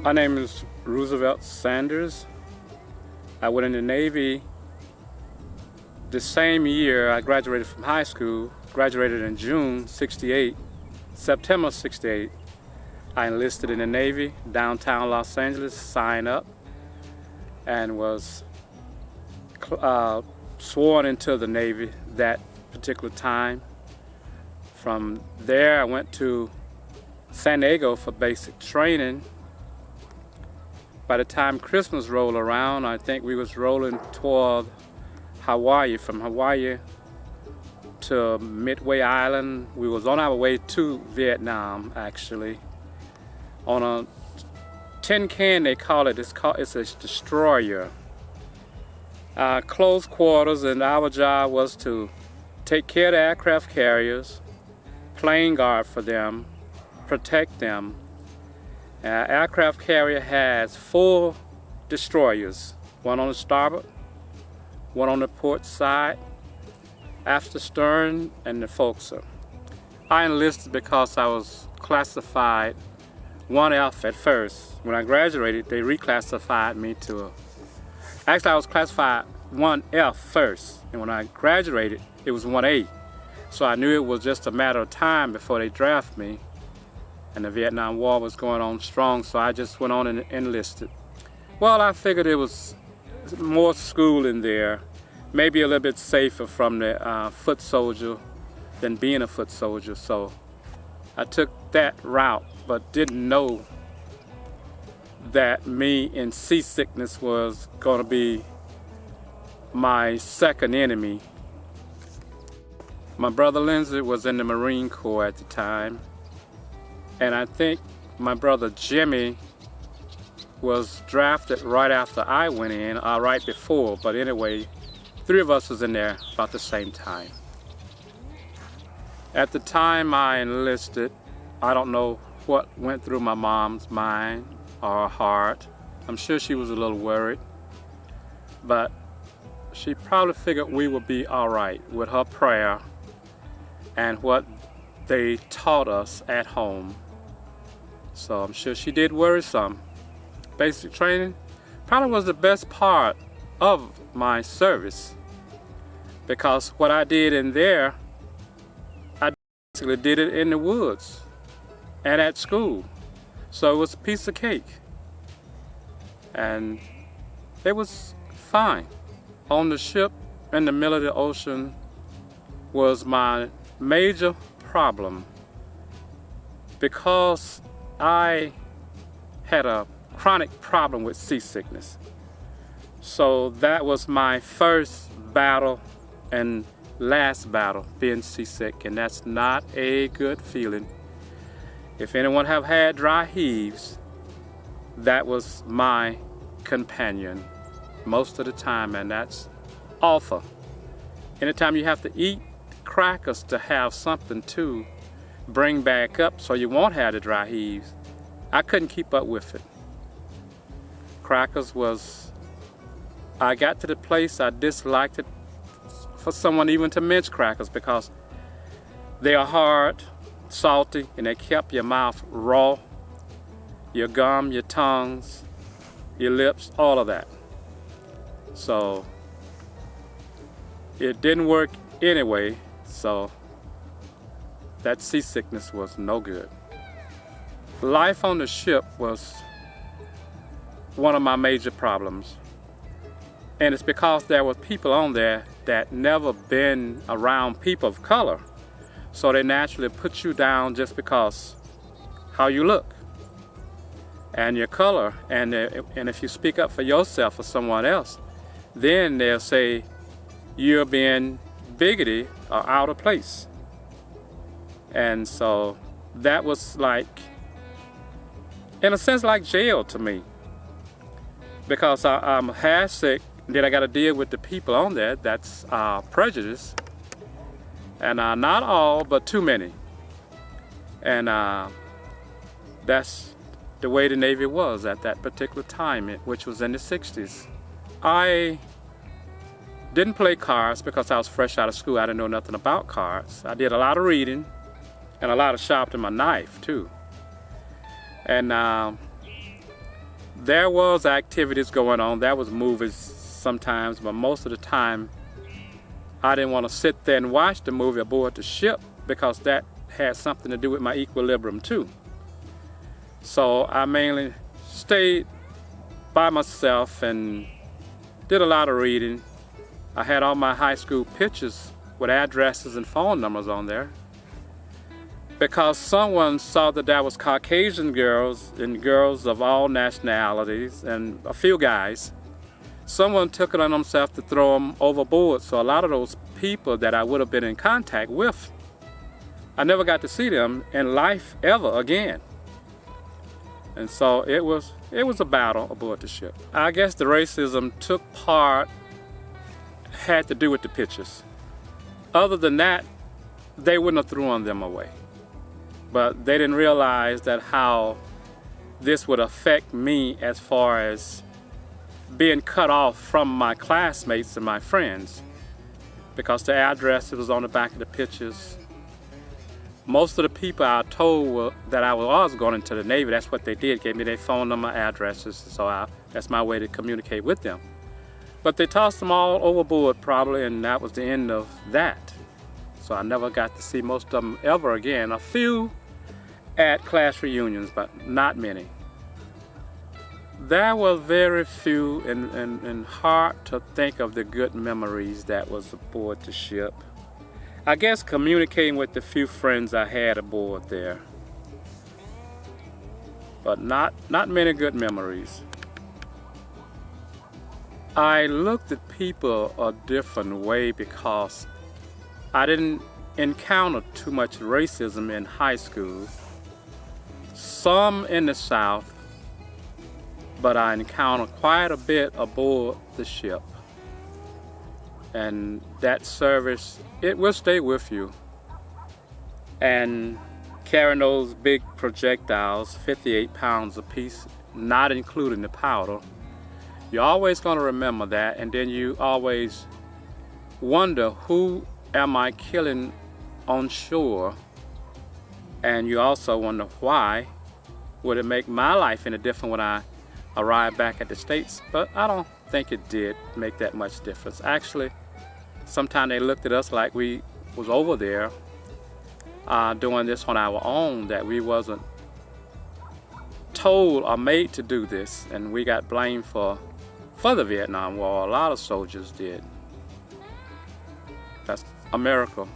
My name is Roosevelt Sanders. I went in the Navy the same year I graduated from high school, graduated in June '68, September '68. I enlisted in the Navy, downtown Los Angeles, signed up, and was sworn into the Navy that particular time. From there I went to San Diego for basic training. By the time Christmas rolled around, I think we was rolling toward Hawaii. From Hawaii to Midway Island. We was on our way to Vietnam, actually. On a tin can, they call it, it's a destroyer. Close quarters, and our job was to take care of the aircraft carriers, plane guard for them, protect them. Aircraft carrier has 4 destroyers, one on the starboard, one on the port side, aft stern, and the forecastle. I enlisted because I was classified 1F at first. When I graduated, they reclassified me to actually I was classified 1F first, and when I graduated, it was 1A. So I knew it was just a matter of time before they drafted me. And the Vietnam War was going on strong, so I just went on and enlisted. Well, I figured it was more school in there, maybe a little bit safer from the foot soldier than being a foot soldier, so I took that route, but didn't know that me in seasickness was going to be my second enemy. My brother Lindsay was in the Marine Corps at the time. And I think my brother Jimmy was drafted right after I went in, or right before, but anyway, 3 of us was in there about the same time. At the time I enlisted, I don't know what went through my mom's mind or heart. I'm sure she was a little worried, but she probably figured we would be all right with her prayer and what they taught us at home. So I'm sure she did worry some. Basic training probably was the best part of my service, because what I did in there, I basically did it in the woods and at school. So it was a piece of cake. And it was fine. On the ship in the middle of the ocean was my major problem, because I had a chronic problem with seasickness. So that was my first battle and last battle, being seasick, and that's not a good feeling. If anyone have had dry heaves, that was my companion most of the time, and that's awful. Anytime you have to eat crackers to have something to bring back up so you won't have the dry heaves, I couldn't keep up with it. Crackers was, I got to the place I disliked it for someone even to mince crackers, because they are hard, salty, and they kept your mouth raw, your gum, your tongues, your lips, all of that. So it didn't work anyway, so that seasickness was no good. Life on the ship was one of my major problems. And it's because there were people on there that never been around people of color. So they naturally put you down just because how you look and your color. And if you speak up for yourself or someone else, then they'll say you're being bigoted or out of place. And so that was like, in a sense, like jail to me, because I'm half sick. Then I got to deal with the people on there that's prejudice, and not all, but too many. And that's the way the Navy was at that particular time, which was in the 60s. I didn't play cards because I was fresh out of school. I didn't know nothing about cards. I did a lot of reading and a lot of sharpening my knife too. And there was activities going on. There was movies sometimes, but most of the time I didn't want to sit there and watch the movie aboard the ship because that had something to do with my equilibrium too. So I mainly stayed by myself and did a lot of reading. I had all my high school pictures with addresses and phone numbers on there because someone saw that there was Caucasian girls and girls of all nationalities and a few guys. Someone took it on themselves to throw them overboard, so a lot of those people that I would have been in contact with, I never got to see them in life ever again. And so it was a battle aboard the ship. I guess the racism had to do with the pictures. Other than that, they wouldn't have thrown them away. But they didn't realize that how this would affect me as far as being cut off from my classmates and my friends, because the address was on the back of the pictures. Most of the people I told that I was going into the Navy, that's what they did, gave me their phone number, addresses, so that's my way to communicate with them. But they tossed them all overboard probably, and that was the end of that. So I never got to see most of them ever again. A few at class reunions, but not many. There were very few and hard to think of the good memories that was aboard the ship. I guess communicating with the few friends I had aboard there. But not many good memories. I looked at people a different way because I didn't encounter too much racism in high school. Some in the South, but I encountered quite a bit aboard the ship. And that service, it will stay with you. And carrying those big projectiles, 58 pounds apiece, not including the powder, you're always going to remember that, and then you always wonder, who am I killing on shore? And you also wonder, why would it make my life any different when I arrived back at the States? But I don't think it did make that much difference. Actually, sometimes they looked at us like we was over there doing this on our own, that we wasn't told or made to do this, and we got blamed for the Vietnam War. A lot of soldiers did. That's America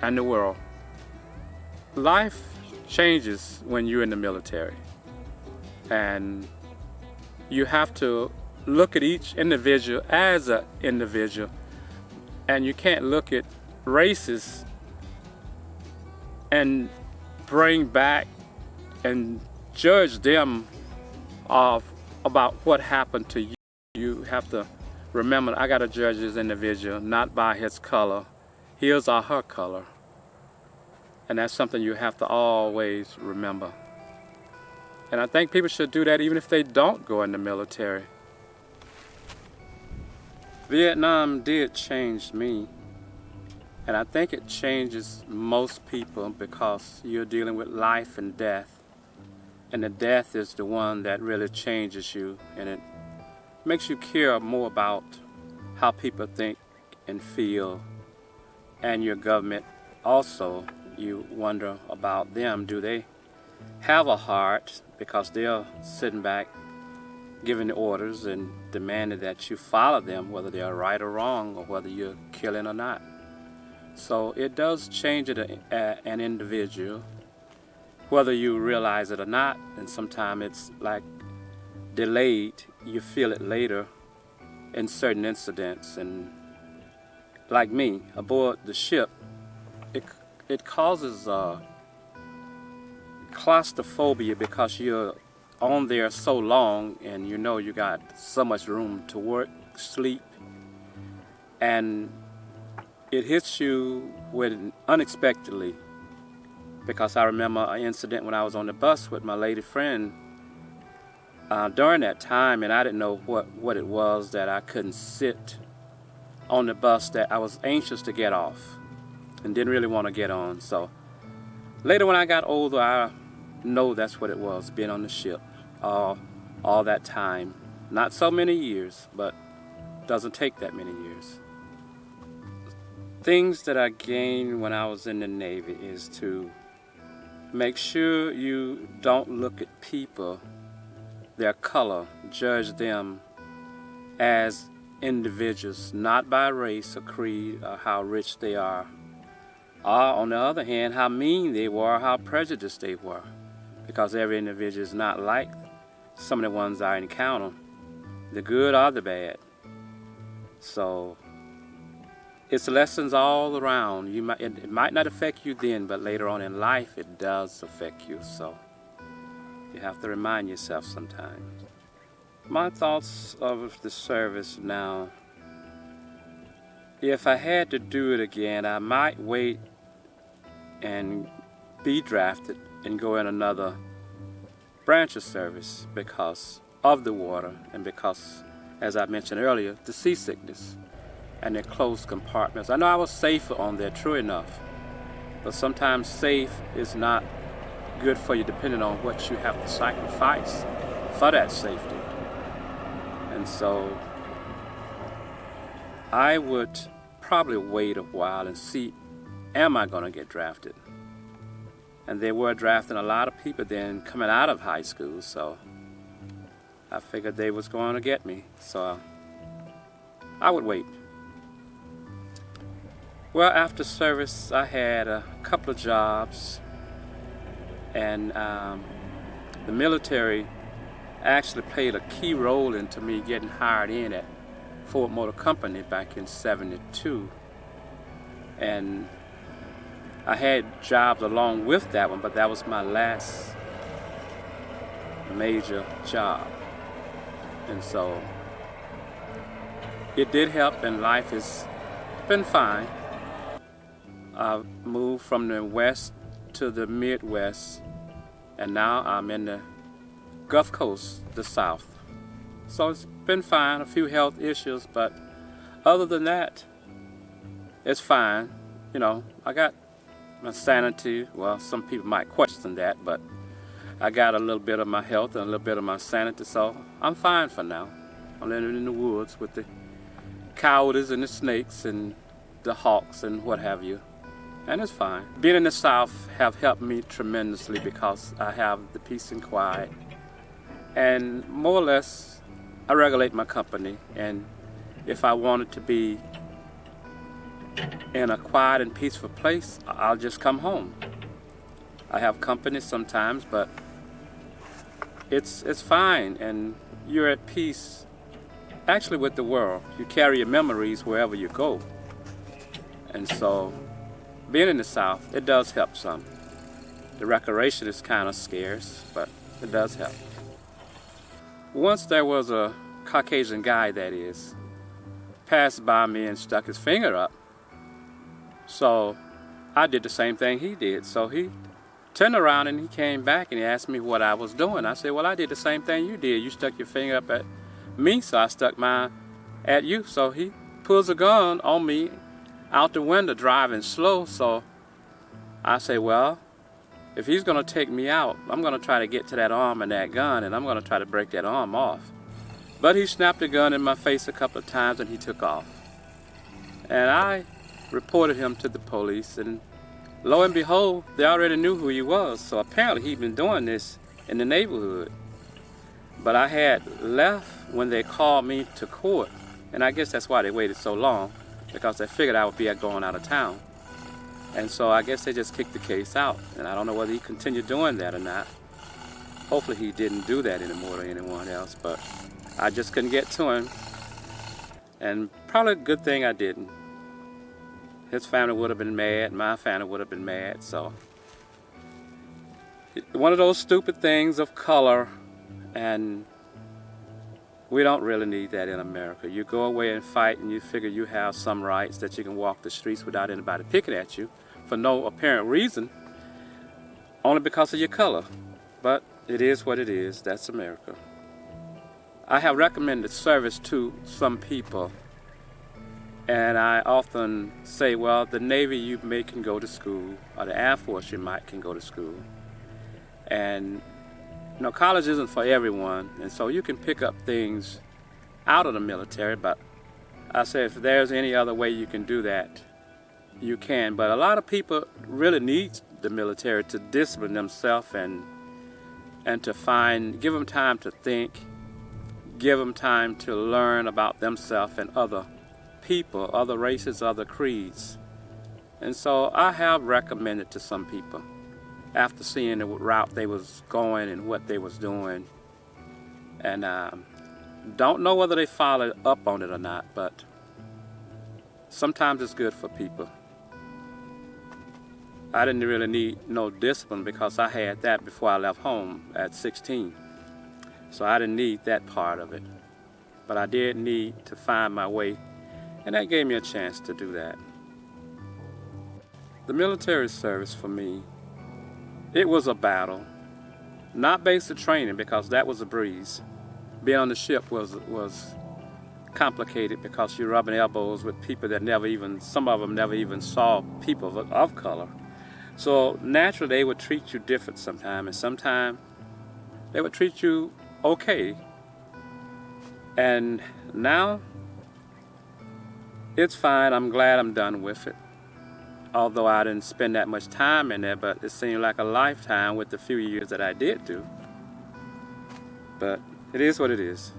and the world. Life changes when you're in the military, and you have to look at each individual as an individual, and you can't look at races and bring back and judge them about what happened to you. You have to remember, I got to judge this individual not by his color, his or her color. And that's something you have to always remember. And I think people should do that even if they don't go in the military. Vietnam did change me, and I think it changes most people because you're dealing with life and death. And the death is the one that really changes you, and it makes you care more about how people think and feel, and your government also. You wonder about them. Do they have a heart? Because they're sitting back giving the orders and demanding that you follow them, whether they're right or wrong, or whether you're killing or not. So it does change an individual, whether you realize it or not, and sometimes it's like delayed. You feel it later in certain incidents. And like me, aboard the ship, it causes claustrophobia because you're on there so long, and you know you got so much room to work, sleep, and it hits you unexpectedly. Because I remember an incident when I was on the bus with my lady friend during that time, and I didn't know what it was that I couldn't sit on the bus, that I was anxious to get off and didn't really want to get on. So later when I got older, I know that's what it was, being on the ship. all that time. Not so many years, but doesn't take that many years. Things that I gained when I was in the Navy is to make sure you don't look at people, their color, judge them as individuals, not by race or creed or how rich they are, or on the other hand, how mean they were, how prejudiced they were, because every individual is not like some of the ones I encounter, the good or the bad. So it's lessons all around. It might not affect you then, but later on in life it does affect you. So you have to remind yourself sometimes. My thoughts of the service now, if I had to do it again, I might wait and be drafted and go in another branch of service because of the water and because, as I mentioned earlier, the seasickness and the closed compartments. I know I was safer on there, true enough, but sometimes safe is not good for you depending on what you have to sacrifice for that safety. And so I would probably wait a while and see, am I going to get drafted? And they were drafting a lot of people then coming out of high school, so I figured they was going to get me, so I would wait. Well, after service, I had a couple of jobs, and the military actually played a key role into me getting hired in at Ford Motor Company back in '72. And I had jobs along with that one, but that was my last major job. And so it did help, and life has been fine. I moved from the West to the Midwest, and now I'm in the Gulf Coast, the South. So it's been fine, a few health issues, but other than that, it's fine. You know, I got my sanity. Well, some people might question that, but I got a little bit of my health and a little bit of my sanity, so I'm fine for now. I'm living in the woods with the coyotes and the snakes and the hawks and what have you, and it's fine. Being in the South have helped me tremendously because I have the peace and quiet, and more or less I regulate my company, and if I wanted to be in a quiet and peaceful place, I'll just come home. I have company sometimes, but it's fine, and you're at peace actually with the world. You carry your memories wherever you go. And so being in the South, it does help some. The recreation is kind of scarce, but it does help. Once there was a Caucasian guy, that is, passed by me and stuck his finger up. So I did the same thing he did. So he turned around and he came back and he asked me what I was doing. I said, well, I did the same thing you did. You stuck your finger up at me, so I stuck mine at you. So he pulls a gun on me out the window driving slow. So I say, well, if he's going to take me out, I'm going to try to get to that arm and that gun, and I'm going to try to break that arm off. But he snapped the gun in my face a couple of times and he took off. And I reported him to the police, and lo and behold, they already knew who he was. So apparently he'd been doing this in the neighborhood. But I had left when they called me to court, and I guess that's why they waited so long, because they figured I would be going out of town. And so I guess they just kicked the case out, and I don't know whether he continued doing that or not. Hopefully he didn't do that anymore to anyone else, but I just couldn't get to him, and probably a good thing I didn't. His family would have been mad, my family would have been mad, so. One of those stupid things of color, and we don't really need that in America. You go away and fight and you figure you have some rights that you can walk the streets without anybody picking at you for no apparent reason, only because of your color. But it is what it is. That's America. I have recommended service to some people, and I often say, well, the Navy you may can go to school, or the Air Force you might can go to school. And college isn't for everyone, and so you can pick up things out of the military, but I say if there's any other way you can do that, you can. But a lot of people really need the military to discipline themselves and to give them time to think, give them time to learn about themselves and other people, other races, other creeds. And so I have recommended to some people, after seeing the route they was going and what they was doing, and don't know whether they followed up on it or not, but sometimes it's good for people. I didn't really need no discipline because I had that before I left home at 16. So I didn't need that part of it. But I did need to find my way, and that gave me a chance to do that. The military service for me, it was a battle. Not basic training, because that was a breeze. Being on the ship was complicated because you're rubbing elbows with people that some of them never even saw people of color. So naturally they would treat you different sometimes, and sometimes they would treat you okay. And now it's fine. I'm glad I'm done with it. Although I didn't spend that much time in there, but it seemed like a lifetime with the few years that I did do. But it is what it is.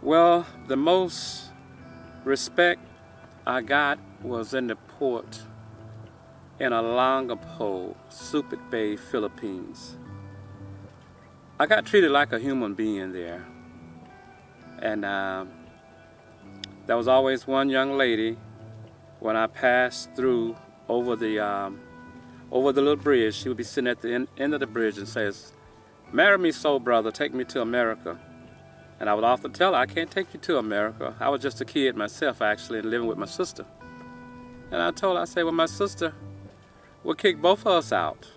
Well, the most respect I got was in the port in Olongapo, Subic Bay, Philippines. I got treated like a human being there. And there was always one young lady when I passed through over the little bridge. She would be sitting at the end of the bridge and says, "Marry me so, brother, take me to America." And I would often tell her, "I can't take you to America. I was just a kid myself, actually, and living with my sister." And I told her, I said, "Well, my sister will kick both of us out."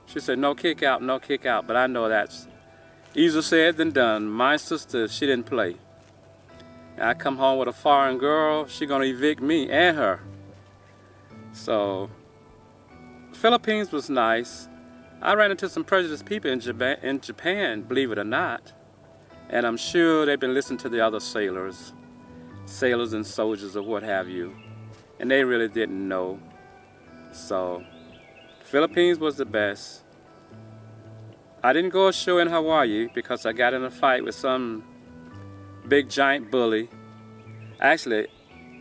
She said, "No kick out, no kick out." But I know that's easier said than done. My sister, she didn't play. And I come home with a foreign girl, she gonna evict me and her. So, Philippines was nice. I ran into some prejudiced people in Japan, believe it or not. And I'm sure they've been listening to the other sailors and soldiers or what have you. And they really didn't know. So, Philippines was the best. I didn't go ashore in Hawaii because I got in a fight with some big giant bully. Actually,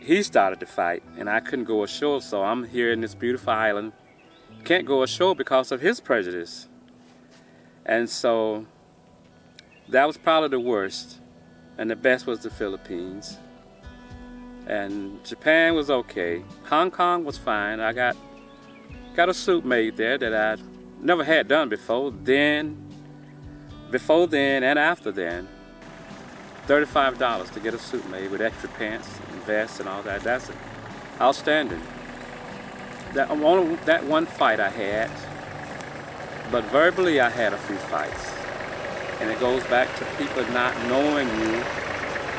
he started the fight and I couldn't go ashore, so I'm here in this beautiful island. Can't go ashore because of his prejudice. And so that was probably the worst, and the best was the Philippines. And Japan was okay. Hong Kong was fine. I got a suit made there that I never had done before then and after then. $35 to get a suit made with extra pants and vests and all that. That's outstanding. That one fight I had, but verbally I had a few fights. And it goes back to people not knowing you,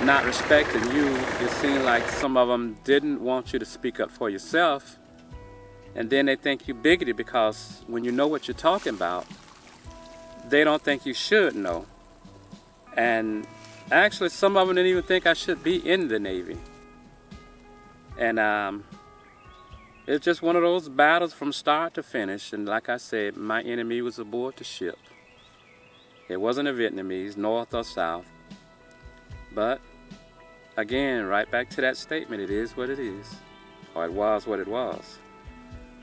not respecting you. It seemed like some of them didn't want you to speak up for yourself. And then they think you bigoted because when you know what you're talking about, they don't think you should know. And actually, some of them didn't even think I should be in the Navy. And it's just one of those battles from start to finish. And like I said, my enemy was aboard the ship. It wasn't a Vietnamese, north or south. But again, right back to that statement, it is what it is. Or it was what it was.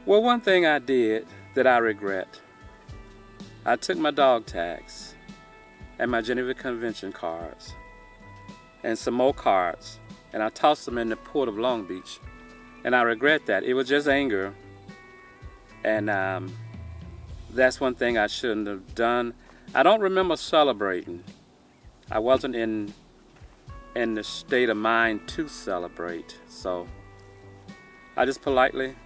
Well, one thing I did that I regret, I took my dog tags and my Geneva Convention cards and some more cards, and I tossed them in the port of Long Beach. And I regret that. It was just anger. And that's one thing I shouldn't have done. I don't remember celebrating. I wasn't in the state of mind to celebrate. So I just politely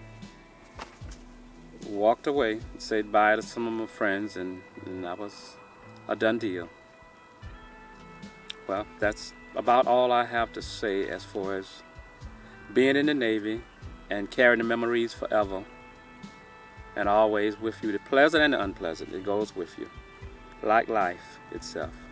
walked away and said bye to some of my friends, and that was a done deal. Well, that's about all I have to say as far as being in the Navy and carrying the memories forever and always with you. The pleasant and the unpleasant, it goes with you. like life itself.